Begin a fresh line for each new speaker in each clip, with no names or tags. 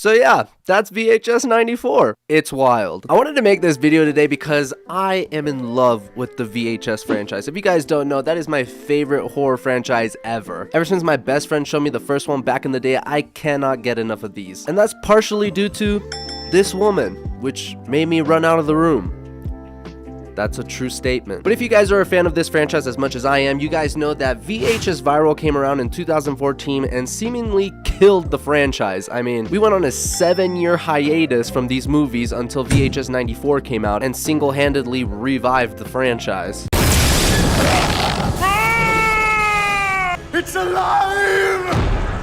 So yeah, that's VHS 94. It's wild. I wanted to make this video today because I am in love with the VHS franchise. If you guys don't know, that is my favorite horror franchise ever. Ever since my best friend showed me the first one back in the day, I cannot get enough of these. And that's partially due to this woman, which made me run out of the room. That's a true statement. But if you guys are a fan of this franchise as much as I am, you guys know that VHS Viral came around in 2014 and seemingly killed the franchise. I mean, we went on a 7-year hiatus from these movies until VHS 94 came out and single-handedly revived the franchise.
It's alive!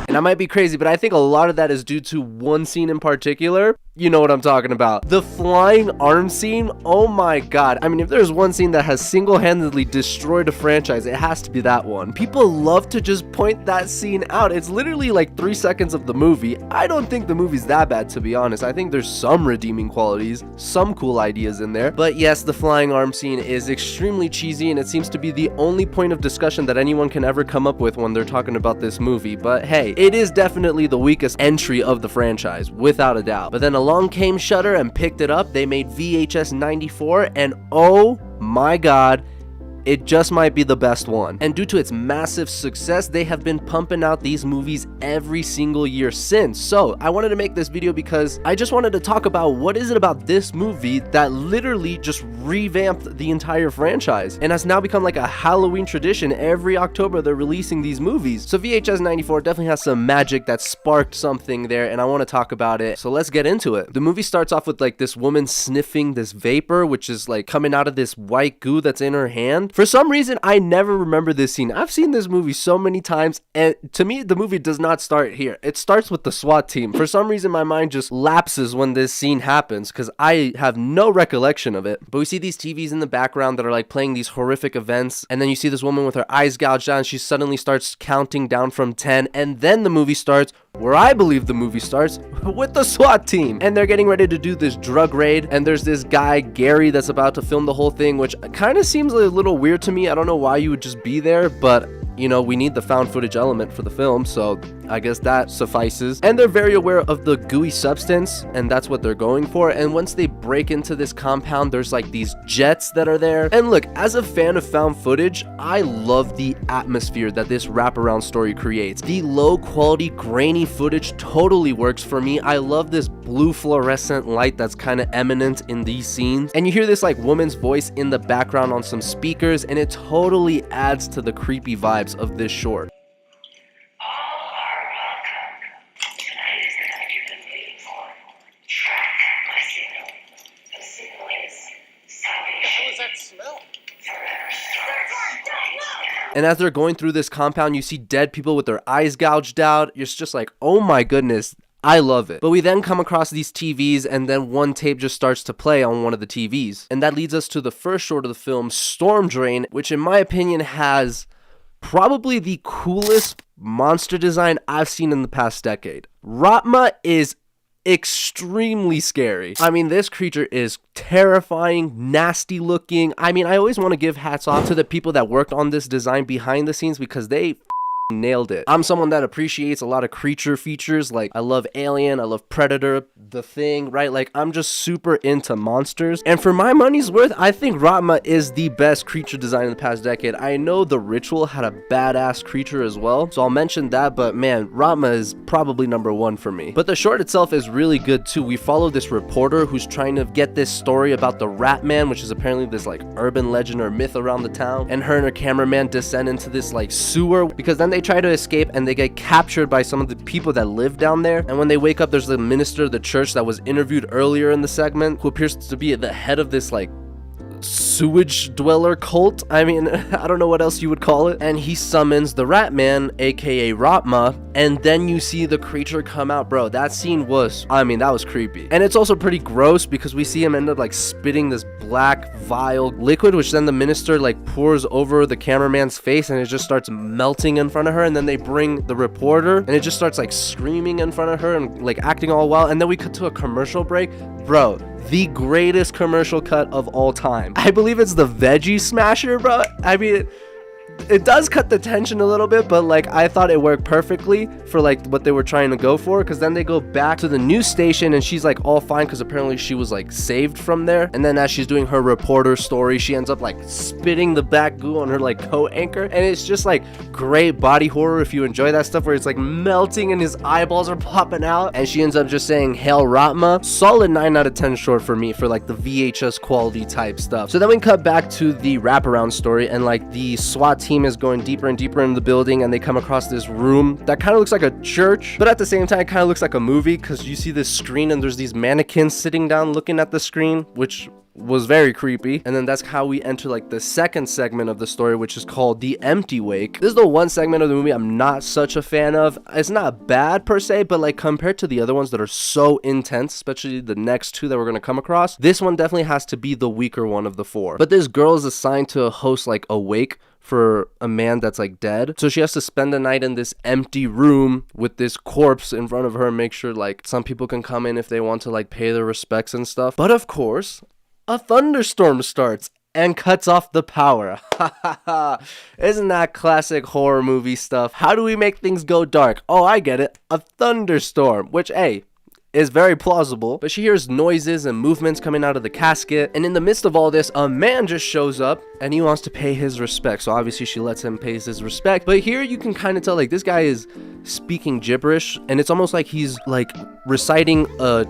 And I might be crazy, but I think a lot of that is due to one scene in particular. You know what I'm talking about. The flying arm scene, oh my god. I mean, if there's one scene that has single-handedly destroyed a franchise, it has to be that one. People love to just point that scene out. It's literally like 3 seconds of the movie. I don't think the movie's that bad, to be honest. I think there's some redeeming qualities, some cool ideas in there. But yes, the flying arm scene is extremely cheesy, and it seems to be the only point of discussion that anyone can ever come up with when they're talking about this movie. But hey, it is definitely the weakest entry of the franchise, without a doubt. But then along came Shudder and picked it up. They made VHS 94, and oh my god, it just might be the best one. And due to its massive success, they have been pumping out these movies every single year since. So I wanted to make this video because I just wanted to talk about what is it about this movie that literally just revamped the entire franchise and has now become like a Halloween tradition. Every October they're releasing these movies. So VHS 94 definitely has some magic that sparked something there, and I want to talk about it. So let's get into it. The movie starts off with like this woman sniffing this vapor, which is like coming out of this white goo that's in her hand. For some reason, I never remember this scene. I've seen this movie so many times, and to me, the movie does not start here. It starts with the SWAT team. For some reason, my mind just lapses when this scene happens because I have no recollection of it. But we see these TVs in the background that are like playing these horrific events, and then you see this woman with her eyes gouged out, and she suddenly starts counting down from 10, and then the movie starts where I believe the movie starts, with the SWAT team. And they're getting ready to do this drug raid, and there's this guy, Gary, that's about to film the whole thing, which kind of seems a little weird to me. I don't know why you would just be there, but you know, we need the found footage element for the film, so I guess that suffices. And they're very aware of the gooey substance, and that's what they're going for. And once they break into this compound, there's like these jets that are there. And look, as a fan of found footage, I love the atmosphere that this wraparound story creates. The low quality, grainy footage totally works for me. I love this blue fluorescent light that's kind of eminent in these scenes. And you hear this like woman's voice in the background on some speakers, and it totally adds to the creepy vibes of this short.
All are welcome. Tonight is the night you've been waiting for. Track my signal. The signal is salvation.
What was that smell?
Forever starts.
And as they're going through this compound, you see dead people with their eyes gouged out. You're just like, oh my goodness, I love it. But we then come across these TVs, and then one tape just starts to play on one of the TVs. And that leads us to the first short of the film, Storm Drain, which in my opinion has probably the coolest monster design I've seen in the past decade. Raatma is extremely scary. I mean, this creature is terrifying, nasty looking. I mean, I always want to give hats off to the people that worked on this design behind the scenes because they nailed it. I'm someone that appreciates a lot of creature features. Like, I love Alien, I love Predator, The Thing, right? Like, I'm just super into monsters. And for my money's worth, I think Raatma is the best creature design in the past decade. I know The Ritual had a badass creature as well, so I'll mention that, but man, Raatma is probably #1 for me. But the short itself is really good too. We follow this reporter who's trying to get this story about the Raatman, which is apparently this like urban legend or myth around the town, and her cameraman descend into this like sewer, because then they try to escape and they get captured by some of the people that live down there. And when they wake up, there's the minister of the church that was interviewed earlier in the segment, who appears to be the head of this like sewage dweller cult. I mean, I don't know what else you would call it. And he summons the Raatman, aka Raatma, and then you see the creature come out. Bro, that scene was, I mean, that was creepy. And it's also pretty gross because we see him end up like spitting this black vile liquid, which then the minister like pours over the cameraman's face, and it just starts melting in front of her. And then they bring the reporter, and it just starts like screaming in front of her and like acting all wild. And then we cut to a commercial break. Bro, the greatest commercial cut of all time. I believe it's the Veggie Smasher, bro. I mean, it does cut the tension a little bit, but like I thought it worked perfectly for like what they were trying to go for, because then they go back to the news station and she's like all fine because apparently she was like saved from there. And then as she's doing her reporter story, she ends up like spitting the back goo on her like coat anchor, and it's just like great body horror if you enjoy that stuff, where it's like melting and his eyeballs are popping out. And she ends up just saying hail Raatma. Solid 9 out of 10 short for me for like the VHS quality type stuff. So then we cut back to the wraparound story, and like the SWAT team is going deeper and deeper in the building, and they come across this room that kind of looks like a church, but at the same time it kind of looks like a movie, because you see this screen and there's these mannequins sitting down looking at the screen, which was very creepy. And then that's how we enter like the second segment of the story, which is called The Empty Wake. This is the one segment of the movie I'm not such a fan of. It's not bad per se, but like compared to the other ones that are so intense, especially the next two that we're going to come across, this one definitely has to be the weaker one of the four. But this girl is assigned to host like a wake for a man that's like dead, so she has to spend the night in this empty room with this corpse in front of her and make sure like some people can come in if they want to like pay their respects and stuff. But of course, a thunderstorm starts and cuts off the power. Isn't that classic horror movie stuff? How do we make things go dark? Oh, I get it. A thunderstorm, which, hey, is very plausible. But she hears noises and movements coming out of the casket, and in the midst of all this, a man just shows up and he wants to pay his respect. So obviously she lets him pay his respect, but here you can kind of tell like this guy is speaking gibberish, and it's almost like he's like reciting a,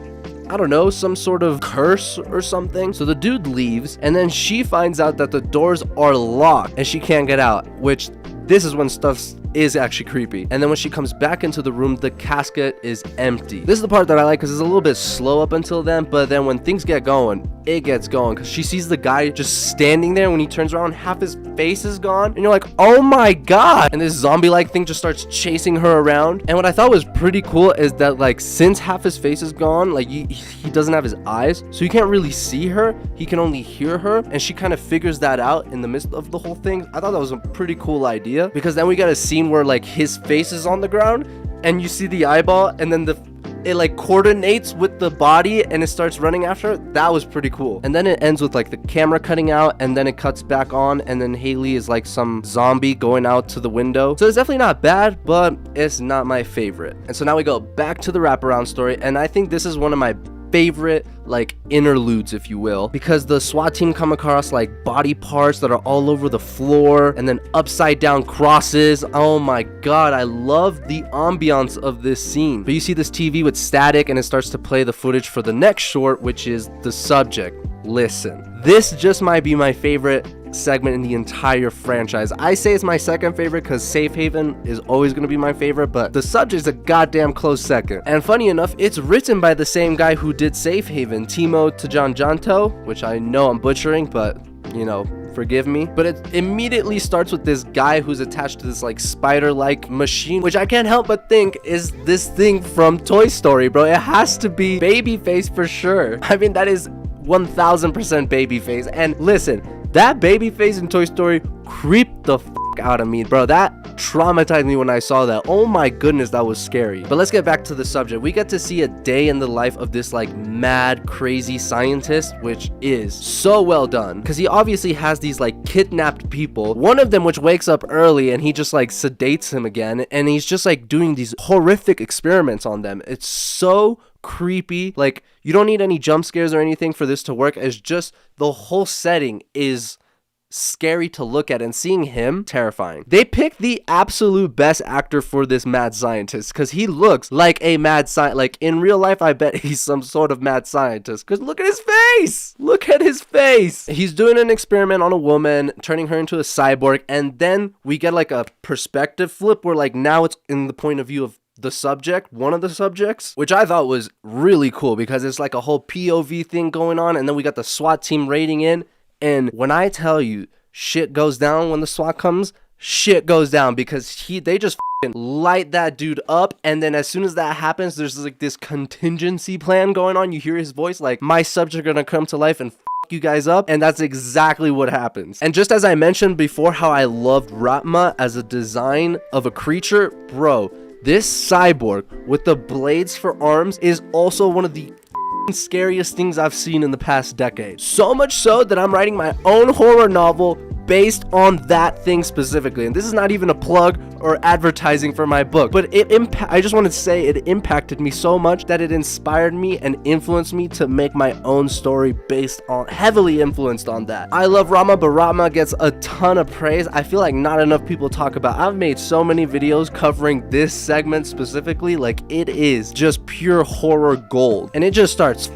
I don't know, some sort of curse or something. So the dude leaves, and then she finds out that the doors are locked and she can't get out, which this is when stuff is actually creepy. And then when she comes back into the room, the casket is empty. This is the part that I like because it's a little bit slow up until then, but then when things get going, it gets going, because she sees the guy just standing there. When he turns around, half his face is gone, and you're like, oh my god. And this zombie-like thing just starts chasing her around. And what I thought was pretty cool is that like since half his face is gone, like he doesn't have his eyes, so you can't really see her, he can only hear her, and she kind of figures that out in the midst of the whole thing. I thought that was a pretty cool idea, because then we got a scene where like his face is on the ground and you see the eyeball, and then it like coordinates with the body and it starts running after it. That was pretty cool. And then it ends with like the camera cutting out, and then it cuts back on, and then Haley is like some zombie going out to the window. So it's definitely not bad, but it's not my favorite. And so now we go back to the wraparound story, and I think this is one of my favorite like interludes, if you will, because the SWAT team come across like body parts that are all over the floor, and then upside down crosses. Oh my god, I love the ambiance of this scene. But you see this TV with static, and it starts to play the footage for the next short, which is The Subject. Listen, this just might be my favorite segment in the entire franchise. I say it's my second favorite because Safe Haven is always going to be my favorite, but The Subject is a goddamn close second. And funny enough, it's written by the same guy who did Safe Haven, Timo Tjanjanto, which I know I'm butchering, but you know, forgive me. But it immediately starts with this guy who's attached to this like spider-like machine, which I can't help but think is this thing from Toy Story, bro. It has to be Babyface for sure. I mean, that is 1000% Babyface. And listen, that Babyface in Toy Story creeped the out of me, bro. That traumatized me when I saw that. Oh my goodness, that was scary. But let's get back to The Subject. We get to see a day in the life of this like mad crazy scientist, which is so well done, because he obviously has these like kidnapped people, one of them which wakes up early, and he just like sedates him again, and he's just like doing these horrific experiments on them. It's so creepy. Like, you don't need any jump scares or anything for this to work. It's just the whole setting is scary to look at, and seeing him, terrifying. They picked the absolute best actor for this mad scientist, because he looks like a mad scientist. Like in real life, I bet he's some sort of mad scientist, because look at his face. Look at his face. He's doing an experiment on a woman, turning her into a cyborg, and then we get like a perspective flip where like now it's in the point of view of the subject, one of the subjects, which I thought was really cool, because it's like a whole POV thing going on, and then we got the SWAT team raiding in. And when I tell you shit goes down when the SWAT comes, shit goes down, because they just light that dude up. And then as soon as that happens, there's like this contingency plan going on. You hear his voice like, my subject are gonna come to life and you guys up, and that's exactly what happens. And just as I mentioned before how I loved Raatma as a design of a creature, bro, this cyborg with the blades for arms is also one of the scariest things I've seen in the past decade. So much so that I'm writing my own horror novel based on that thing specifically. And this is not even a plug or advertising for my book, but I just wanted to say it impacted me so much that it inspired me and influenced me to make my own story based on, heavily influenced on that. I love Raatma, but Raatma gets a ton of praise. I feel like not enough people talk about. I've made so many videos covering this segment specifically. Like, it is just pure horror gold, and it just starts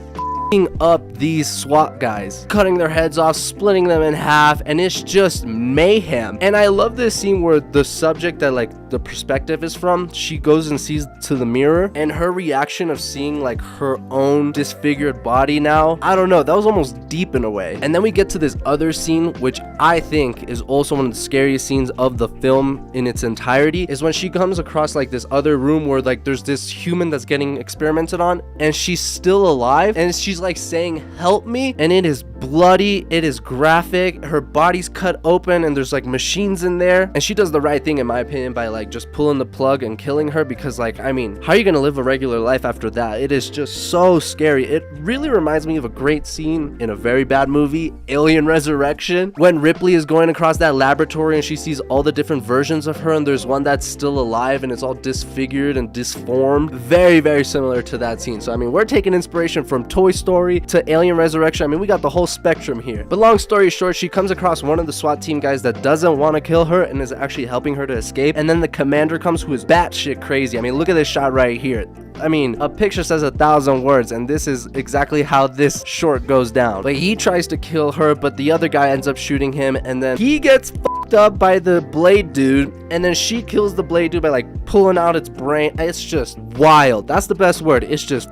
up these SWAT guys, cutting their heads off, splitting them in half, and it's just mayhem. And I love this scene where the subject that like the perspective is from, she goes and sees to the mirror, and her reaction of seeing like her own disfigured body now, I don't know, that was almost deep in a way. And then we get to this other scene, which I think is also one of the scariest scenes of the film in its entirety, is when she comes across like this other room where like there's this human that's getting experimented on, and she's still alive, and she's like saying help me, and it is bloody, it is graphic, her body's cut open, and there's like machines in there, and she does the right thing in my opinion by like just pulling the plug and killing her, because like, I mean, how are you gonna live a regular life after that? It is just so scary. It really reminds me of a great scene in a very bad movie, Alien Resurrection, when Ripley is going across that laboratory and she sees all the different versions of her, and there's one that's still alive and it's all disfigured and disformed. Very, very similar to that scene. So I mean, we're taking inspiration from Toy Story to Alien Resurrection. I mean, we got the whole spectrum here. But long story short, she comes across one of the SWAT team guys that doesn't want to kill her and is actually helping her to escape, and then the commander comes, who is batshit crazy. I mean, look at this shot right here. I mean, a picture says 1,000 words, and this is exactly how this short goes down. But he tries to kill her, but the other guy ends up shooting him, and then he gets fucked up by the blade dude, and then she kills the blade dude by like pulling out its brain. It's just wild. That's the best word. It's just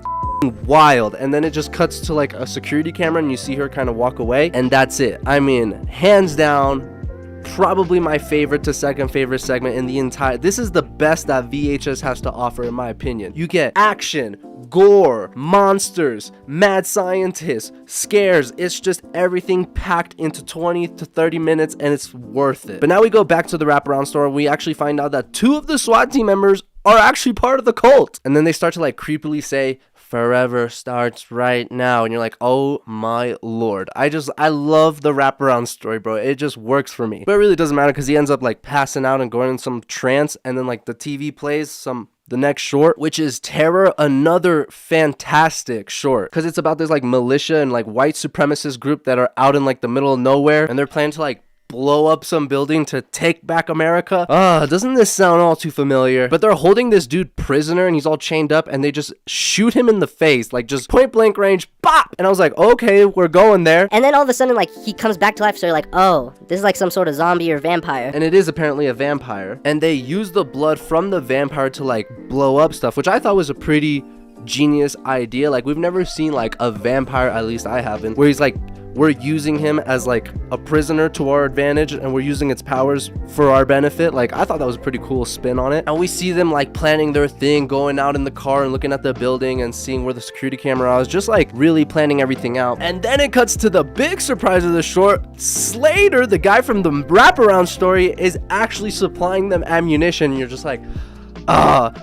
wild. And then it just cuts to like a security camera, and you see her kind of walk away, and that's it. I mean, hands down, probably my favorite to second favorite segment in the entire. This is the best that VHS has to offer, in my opinion. You get action, gore, monsters, mad scientists, scares. It's just everything packed into 20 to 30 minutes, and it's worth it. But now we go back to the wraparound story. We actually find out that 2 of the SWAT team members are actually part of the cult, and then they start to like creepily say, "Forever starts right now," and you're like, oh my lord. I love the wraparound story, bro. It just works for me. But it really doesn't matter, because he ends up like passing out and going in some trance, and then like the TV plays the next short, which is Terror, another fantastic short, because it's about this like militia and like white supremacist group that are out in like the middle of nowhere, and they're planning to like blow up some building to take back America. Doesn't this sound all too familiar? But they're holding this dude prisoner, and he's all chained up, and they just shoot him in the face, like just point blank range, bop! And I was like, okay, we're going there.
And then all of a sudden, like, he comes back to life, so you're like, oh, this is like some sort of zombie or vampire.
And it is apparently a vampire. And they use the blood from the vampire to like blow up stuff, which I thought was a pretty genius idea. Like, we've never seen like a vampire, at least I haven't, where he's like, we're using him as like a prisoner to our advantage, and we're using its powers for our benefit. Like, I thought that was a pretty cool spin on it. And we see them like planning their thing, going out in the car and looking at the building and seeing where the security camera was, just like really planning everything out. And then it cuts to the big surprise of the short. Slater, the guy from the wraparound story, is actually supplying them ammunition. You're just like,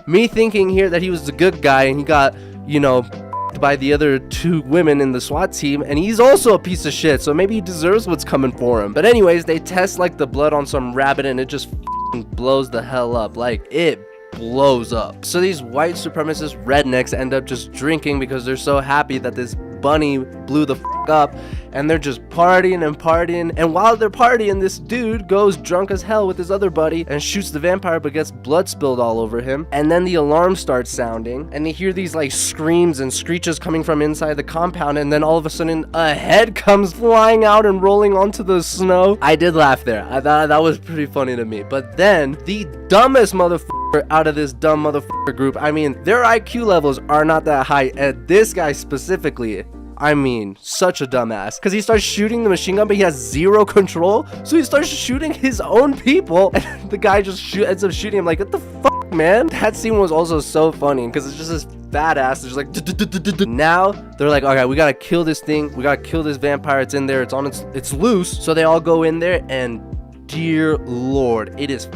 me thinking here that he was the good guy, and he got, you know, by the other 2 women in the SWAT team, and he's also a piece of shit, so maybe he deserves what's coming for him. But anyways, they test like the blood on some rabbit, and it just blows the hell up. Like, it blows up. So these white supremacist rednecks end up just drinking because they're so happy that this bunny blew the up, and they're just partying and partying. And while they're partying, this dude goes drunk as hell with his other buddy and shoots the vampire, but gets blood spilled all over him. And then the alarm starts sounding, and they hear these like screams and screeches coming from inside the compound, and then all of a sudden a head comes flying out and rolling onto the snow. I did laugh there. I thought that was pretty funny to me. But then the dumbest motherfucker out of this dumb motherfucker group, I mean, their IQ levels are not that high, and this guy specifically, I mean, such a dumbass, because he starts shooting the machine gun, but he has 0 control, so he starts shooting his own people, and the guy just ends up shooting him. Like, what the fuck, man? That scene was also so funny, because it's just this fat ass, there's like, now they're like, okay, we gotta kill this thing, we gotta kill this vampire, it's in there, it's loose. So they all go in there, and dear lord, it is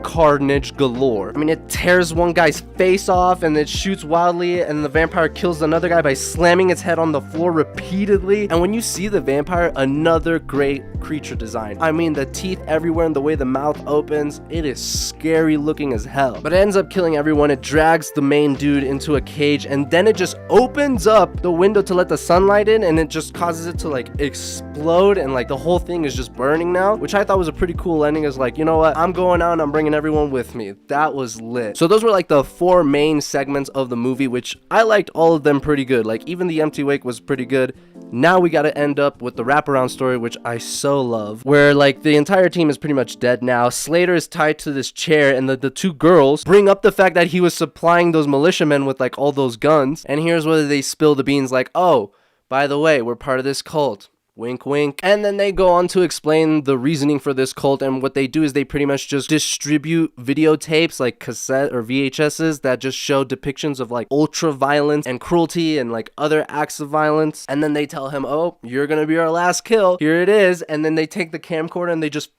carnage galore. I mean, it tears one guy's face off and it shoots wildly, and the vampire kills another guy by slamming its head on the floor repeatedly. And when you see the vampire, another great creature design. I mean, the teeth everywhere and the way the mouth opens, it is scary looking as hell. But it ends up killing everyone. It drags the main dude into a cage, and then it just opens up the window to let the sunlight in, and it just causes it to like explode, and like the whole thing is just burning now, which I thought was a pretty cool ending. Is like, you know what, I'm going out and I'm bringing everyone with me. That was lit. So those were like the 4 main segments of the movie, which I liked all of them pretty good. Like even the empty wake was pretty good. Now we got to end up with the wraparound story, which I so love, where like the entire team is pretty much dead now. Slater is tied to this chair, and the 2 girls bring up the fact that he was supplying those militiamen with like all those guns. And here's where they spill the beans, like, oh, by the way, we're part of this cult. Wink, wink. And then they go on to explain the reasoning for this cult, and what they do is they pretty much just distribute videotapes, like cassette or VHSs, that just show depictions of like ultra violence and cruelty and like other acts of violence. And then they tell him, oh, you're gonna be our last kill. Here it is. And then they take the camcorder and they just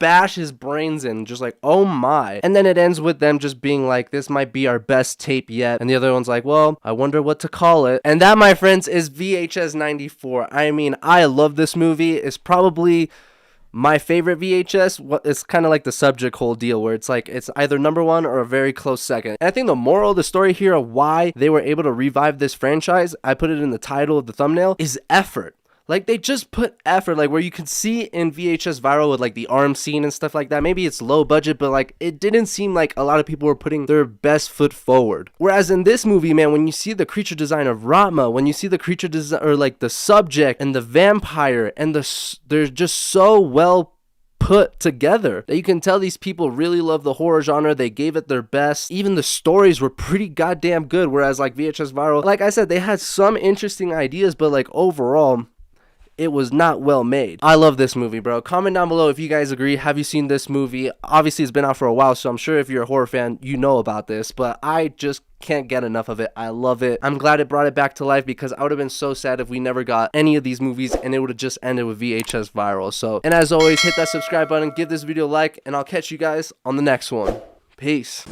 bash his brains in, just like, oh my. And then it ends with them just being like, this might be our best tape yet. And the other one's like, well, I wonder what to call it. And that, my friends, is VHS 94. I mean, I love this movie. It's probably my favorite VHS. It's kind of like the Subject whole deal, where it's like it's either number 1 or a very close second. And I think the moral of the story here of why they were able to revive this franchise, I put it in the title of the thumbnail, is effort. Like, they just put effort, like, where you can see in VHS Viral with, like, the arm scene and stuff like that. Maybe it's low budget, but, like, it didn't seem like a lot of people were putting their best foot forward. Whereas in this movie, man, when you see the creature design of Raatma, when you see the creature design, or, like, the subject and the vampire, and they're just so well put together that you can tell these people really love the horror genre. They gave it their best. Even the stories were pretty goddamn good, whereas, like, VHS Viral, like I said, they had some interesting ideas, but, like, overall, it was not well made. I love this movie, bro. Comment down below if you guys agree. Have you seen this movie? Obviously, it's been out for a while, so I'm sure if you're a horror fan, you know about this, but I just can't get enough of it. I love it. I'm glad it brought it back to life, because I would have been so sad if we never got any of these movies and it would have just ended with VHS Viral. So, and as always, hit that subscribe button, give this video a like, and I'll catch you guys on the next one. Peace.